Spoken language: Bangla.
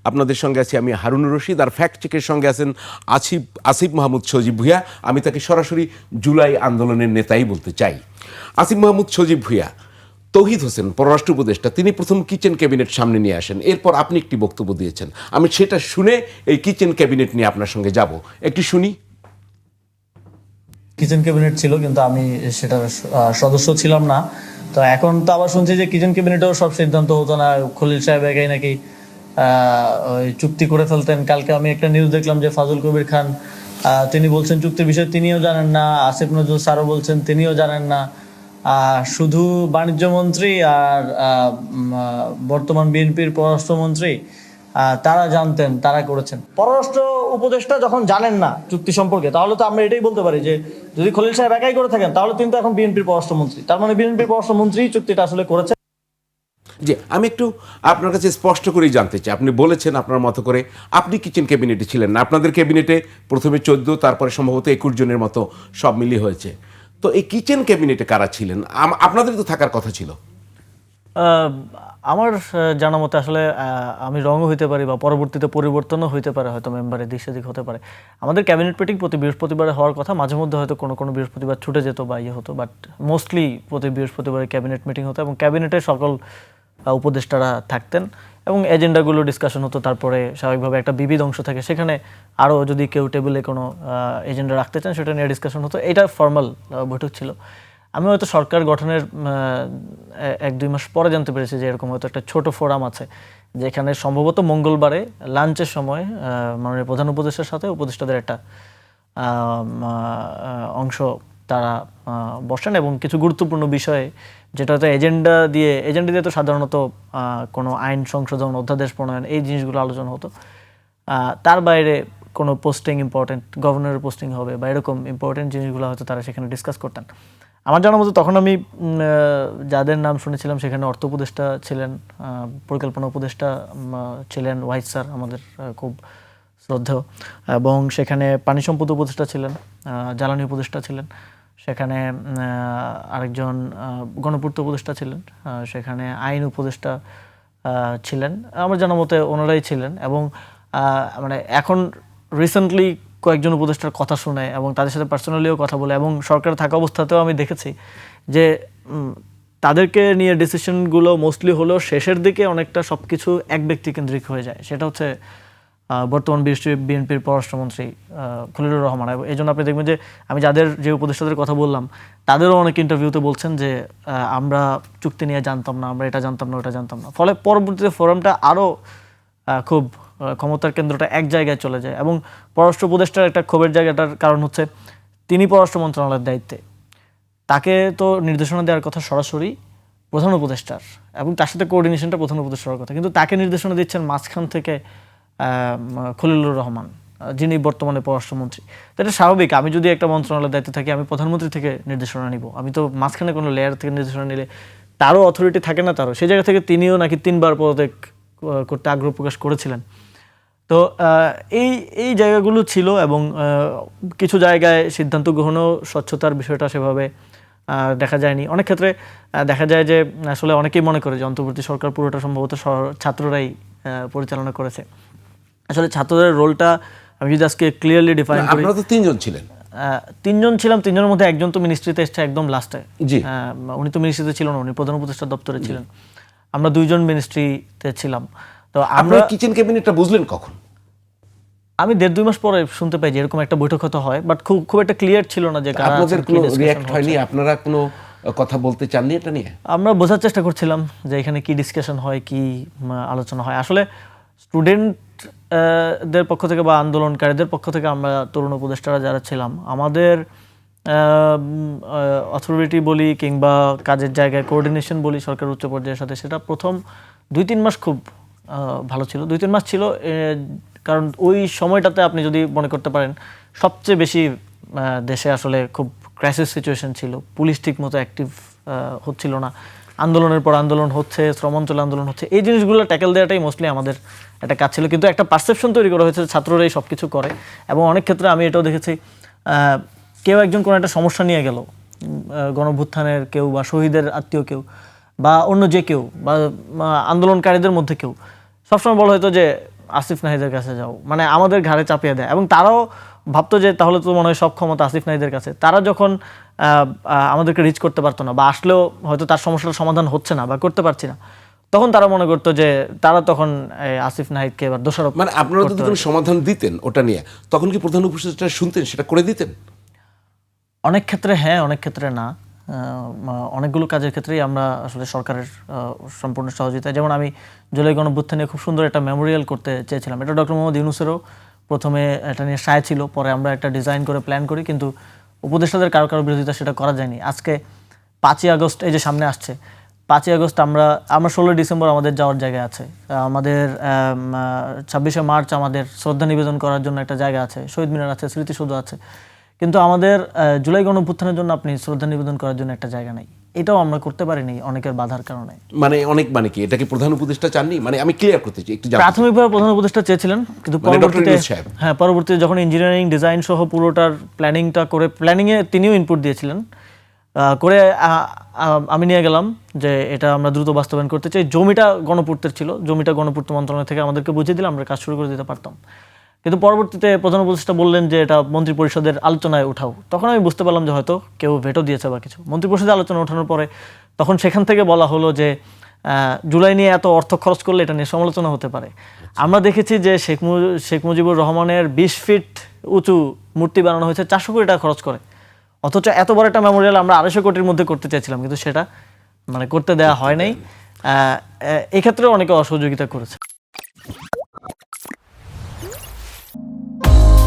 আপনাদের সঙ্গে আছি আমি হারুনুর রশিদ, আর ফ্যাক্ট চেকের সঙ্গে আছেন আসিফ মাহমুদ সজীব ভুঁইয়া। আমি তাকে সরাসরি জুলাই আন্দোলনের নেতাই বলতে চাই। আসিফ মাহমুদ সজীব ভুঁইয়া, তৌহিদ হোসেন পররাষ্ট্র উপদেষ্টা, তিনি প্রথম কিচেন ক্যাবিনেট সামনে নিয়ে আসেন, এরপর আপনি একটি বক্তব্য দিয়েছেন। আমি সেটা শুনে এই কিচেন ক্যাবিনেট নিয়ে আপনার সঙ্গে যাব, একটু শুনি। কিচেন ক্যাবিনেট ছিল, কিন্তু আমি সেটার সদস্য ছিলাম না। তো এখন তো আবার শুনছি যে কিচেন ক্যাবিনেটেও সব সিদ্ধান্ত হতো না, খলিল সাহেব একাই নাকি ওই চুক্তি করে ফেলতেন। কালকে আমি একটা নিউজ দেখলাম যে ফাজল কবির খান তিনি বলছেন চুক্তির বিষয়ে তিনিও জানেন না, আসিফ নজরুল স্যারও বলছেন তিনিও জানেন না। শুধু বাণিজ্য মন্ত্রী আর বর্তমান বিএনপির পররাষ্ট্রমন্ত্রী তারা জানতেন, তারা করেছেন। পররাষ্ট্র উপদেষ্টা যখন জানেন না চুক্তি সম্পর্কে, তাহলে তো আমরা এটাই বলতে পারি যে যদি খলিল সাহেব একাই করে থাকেন তাহলে কিন্তু এখন বিএনপির পররাষ্ট্রমন্ত্রী, তার মানে বিএনপির পররাষ্ট্রমন্ত্রী চুক্তিটা আসলে করেছে। জি, আমি একটু আপনার কাছে স্পষ্ট করেই জানতে চাই, আপনি বলেছেন আপনার মতো করে আপনি কিচেন ক্যাবিনেটে ছিলেন না, আপনাদের ক্যাবিনেটে প্রথমে 14, তারপরে সম্ভবত 21 জনের মতো সব মিলিয়ে হয়েছে। তো এই কিচেন ক্যাবিনেটে কারা ছিলেন? আপনাদের তো থাকার কথা ছিল। আমার জানা মতে আসলে আমি রঙও হইতে পারি বা পরবর্তীতে পরিবর্তনও হইতে পারে, হয়তো মেম্বারে দিক সেদিক হতে পারে। আমাদের ক্যাবিনেট মিটিং প্রতি বৃহস্পতিবারে হওয়ার কথা, মাঝে মধ্যে হয়তো কোনো বৃহস্পতিবার ছুটে যেত বা ইয়ে হতো, বাট মোস্টলি প্রতি বৃহস্পতিবারে ক্যাবিনেট মিটিং হতো এবং ক্যাবিনেটে সকল উপদেষ্টারা থাকতেন এবং এজেন্ডাগুলো ডিসকাশন হতো। তারপরে স্বাভাবিকভাবে একটা বিবিধ অংশ থাকে, সেখানে আরও যদি কেউ টেবিলে কোনো এজেন্ডা রাখতে চান সেটা নিয়ে ডিসকাশন হতো। এটা ফর্মাল বৈঠক ছিল। আমি হয়তো সরকার গঠনের 1-2 মাস পরে জানতে পেরেছি যে এরকম হয়তো একটা ছোট ফোরাম আছে, যেখানে সম্ভবত মঙ্গলবারে লাঞ্চের সময় মাননীয় প্রধান উপদেষ্টার সাথে উপদেষ্টাদের একটা অংশ তারা বসেন এবং কিছু গুরুত্বপূর্ণ বিষয়ে, যেটা হয়তো এজেন্ডা দিয়ে তো সাধারণত কোনো আইন সংশোধন, অধ্যাদেশ প্রণয়ন, এই জিনিসগুলো আলোচনা হতো। তার বাইরে কোনো পোস্টিং ইম্পর্টেন্ট, গভর্নরের পোস্টিং হবে বা এরকম ইম্পর্টেন্ট জিনিসগুলো হয়তো তারা সেখানে ডিসকাস করতেন। আমার জানা মতো তখন আমি যাদের নাম শুনেছিলাম সেখানে অর্থ উপদেষ্টা ছিলেন, পরিকল্পনা উপদেষ্টা ছিলেন ওয়াহিদ স্যার, আমাদের খুব শ্রদ্ধেয়, এবং সেখানে পানি সম্পদ উপদেষ্টা ছিলেন, জ্বালানি উপদেষ্টা ছিলেন, সেখানে আরেকজন গণপূর্ত উপদেষ্টা ছিলেন, সেখানে আইন উপদেষ্টা ছিলেন। আমার জানা মতে ওনারাই ছিলেন। এবং মানে এখন রিসেন্টলি কয়েকজন উপদেষ্টার কথা শুনে এবং তাদের সাথে পার্সোনালিও কথা বলে এবং সরকার থাকা অবস্থাতেও আমি দেখেছি যে তাদেরকে নিয়ে ডিসিশনগুলো মোস্টলি হলেও শেষের দিকে অনেকটা সব কিছু এক ব্যক্তি কেন্দ্রিক হয়ে যায়। সেটা হচ্ছে বর্তমান বিএনপির পররাষ্ট্রমন্ত্রী খলিলুর রহমান। এই জন্য আপনি দেখবেন যে আমি যে উপদেষ্টাদের কথা বললাম তাদেরও অনেক ইন্টারভিউতে বলছেন যে আমরা চুক্তি নিয়ে জানতাম না, আমরা এটা জানতাম না, ওটা জানতাম না। ফলে পরবর্তীতে ফোরামটা আরও খুব ক্ষমতার কেন্দ্রটা এক জায়গায় চলে যায়। এবং পররাষ্ট্র উপদেষ্টার একটা ক্ষোভের জায়গাটার কারণ হচ্ছে তিনি পররাষ্ট্র মন্ত্রণালয়ের দায়িত্বে, তাকে তো নির্দেশনা দেওয়ার কথা সরাসরি প্রধান উপদেষ্টার, এবং তার সাথে কোঅর্ডিনেশনটা প্রধান উপদেষ্টার কথা, কিন্তু তাকে নির্দেশনা দিচ্ছেন মাঝখান থেকে খলিলুর রহমান, যিনি বর্তমানে পররাষ্ট্রমন্ত্রী। তো এটা স্বাভাবিক, আমি যদি একটা মন্ত্রণালয়ের দায়িত্বে থাকি আমি প্রধানমন্ত্রী থেকে নির্দেশনা নিব, আমি তো মাঝখানে কোনো লেয়ার থেকে নির্দেশনা নিলে তারও অথরিটি থাকে না, তারও সেই জায়গা থেকে তিনিও নাকি 3বার পদত্যাগ করতে আগ্রহ প্রকাশ করেছিলেন। তো এই জায়গাগুলো ছিল এবং কিছু জায়গায় সিদ্ধান্ত গ্রহণেও স্বচ্ছতার বিষয়টা সেভাবে দেখা যায়নি। অনেক ক্ষেত্রে দেখা যায় যে আসলে অনেকেই মনে করে যে অন্তর্বর্তী সরকার পুরোটা সম্ভবত ছাত্ররাই পরিচালনা করেছে। আসলে ছাত্রদের রোলটা আমি যদি আজকে ক্লিয়ারলি ডিফাইন করি, আপনারা তো 3 জন ছিলেন। 3 জন ছিলাম, 3 জনের মধ্যে একজন তো মিনিস্ট্রিতে এসছে একদম লাস্টে। জি, উনি তো মিনিস্ট্রিতে ছিল না, উনি প্রধান উপদেষ্টা দপ্তরে ছিলেন। আমরা 2 জন মিনিস্ট্রিতে ছিলাম। তো আমরা কিচেন ক্যাবিনেটটা বুঝলেন কখন? আমি 1.5-2 মাস পরে শুনতে পাই যে এরকম একটা বৈঠক হতে হয়, বাট খুব একটা ক্লিয়ার ছিল না যে আপনাদের কোনো রিঅ্যাক্ট হয়নি, আপনারা কোনো কথা বলতে চাননি এটা নিয়ে? আমরা বোঝার চেষ্টা করছিলাম যে এখানে কি ডিসকাশন হয়, কি আলোচনা হয়। আসলে স্টুডেন্টদের পক্ষ থেকে বা আন্দোলনকারীদের পক্ষ থেকে আমরা তরুণ উপদেষ্টারা যারা ছিলাম, আমাদের অথরিটি বলি কিংবা কাজের জায়গায় কোঅর্ডিনেশন বলি সরকার উচ্চ পর্যায়ের সাথে, সেটা প্রথম 2-3 মাস খুব ভালো ছিল। 2-3 মাস ছিল, কারণ ওই সময়টাতে আপনি যদি মনে করতে পারেন সবচেয়ে বেশি দেশে আসলে খুব ক্রাইসিস সিচুয়েশন ছিল, পুলিশ ঠিক মতো অ্যাক্টিভ হচ্ছিল না, আন্দোলনের পর আন্দোলন হচ্ছে, শ্রম অঞ্চলে আন্দোলন হচ্ছে, এই জিনিসগুলো ট্যাকেল দেওয়াটাই মোস্টলি আমাদের একটা কাজ ছিল। কিন্তু একটা পারসেপশন তৈরি করা হয়েছে ছাত্ররাই সব কিছু করে, এবং অনেক ক্ষেত্রে আমি এটাও দেখেছি কেউ একজন কোনো একটা সমস্যা নিয়ে গেল, গণঅভ্যুত্থানের কেউ বা শহীদের আত্মীয় কেউ বা অন্য যে কেউ বা আন্দোলনকারীদের মধ্যে কেউ, সবসময় বলা হয়তো যে আসিফ নাহিদের কাছে যাও, মানে আমাদের ঘাড়ে চাপিয়ে দেয়। এবং তারাও ভাবতো যে তাহলে তো মনে হয় সব ক্ষমতা আসিফ নাহিদের কাছে। তারা যখন আমাদেরকে রিচ করতে পারতো না, বা আসলেও হয়তো তার সমস্যার সমাধান হচ্ছে না বা করতে পারছি না, তখন তারা মনে করতো যে তারা তখন আসিফ নাহিদকে এবার দোষারোপ মানে আপনারা যদি কোনো সমাধান দিতেন ওটা নিয়ে, তখন কি প্রধান উপদেষ্টা শুনতেন, সেটা করে দিতেন? অনেক ক্ষেত্রে হ্যাঁ, অনেক ক্ষেত্রে না। অনেকগুলো কাজের ক্ষেত্রেই আমরা আসলে সরকারের সম্পূর্ণ সহযোগিতা, যেমন আমি জুলাই গণঅভ্যুত্থানে খুব সুন্দর একটা মেমোরিয়াল করতে চেয়েছিলাম। এটা ডক্টর মোহাম্মদ ইউনূসেরও প্রথমে এটা নিয়ে সায় ছিল, পরে আমরা একটা ডিজাইন করে প্ল্যান করি, কিন্তু উপদেষ্টাদের কারো কারো বিরোধিতা সেটা করা যায়নি। আজকে 5ই আগস্ট এই যে সামনে আসছে, 5ই আগস্ট আমরা 16 ডিসেম্বর আমাদের যাওয়ার জায়গা আছে, আমাদের 26শে মার্চ আমাদের শ্রদ্ধা নিবেদন করার জন্য একটা জায়গা আছে, শহীদ মিনার আছে, স্মৃতিসৌধ আছে, কিন্তু আমাদের জুলাই গণঅভ্যুত্থানের জন্য আপনি শ্রদ্ধা নিবেদন করার জন্য একটা জায়গা নাই। এটাও আমরা করতে পারিনি অনেকের বাধার কারণে। মানে কি এটা কি প্রধান উপদেষ্টা চাননি? মানে আমি ক্লিয়ার করতে চাই একটু। প্রাথমিকভাবে প্রধান উপদেষ্টা চেয়েছিলেন, কিন্তু মানে ডক্টর পরবর্তীতে ইউনূস সাহেব। হ্যাঁ, পরবর্তীতে যখন ইঞ্জিনিয়ারিং ডিজাইন সহ পুরোটার প্ল্যানিংটা করে, প্ল্যানিংয়ে তিনিও ইনপুট দিয়েছিলেন, করে আমি নিয়ে গেলাম যে এটা আমরা দ্রুত বাস্তবায়ন করতে চাই। জমিটা গণপূর্তের ছিল, জমিটা গণপূর্ত মন্ত্রণালয় থেকে আমাদেরকে বুঝিয়ে দিলে আমরা কাজ শুরু করে দিতে পারতাম। কিন্তু পরবর্তীতে প্রধান উপদেষ্টা বললেন যে এটা মন্ত্রী পরিষদের আলোচনায় উঠাও। তখন আমি বুঝতে পারলাম যে হয়তো কেউ ভেটো দিয়েছে বা কিছু। মন্ত্রী পরিষদে আলোচনা ওঠানোর পরে তখন সেখান থেকে বলা হলো যে জুলাই নিয়ে এত অর্থ খরচ করলে এটা নিয়ে সমালোচনা হতে পারে। আমরা দেখেছি যে শেখ মুজিবুর রহমানের 20 ফিট উঁচু মূর্তি বানানো হয়েছে 400 কোটি টাকা খরচ করে, অথচ এত বড় একটা মেমোরিয়াল আমরা 250 কোটির মধ্যে করতে চাইছিলাম, কিন্তু সেটা মানে করতে দেওয়া হয় নাই। এক্ষেত্রে অনেকে অসহযোগিতা করেছে।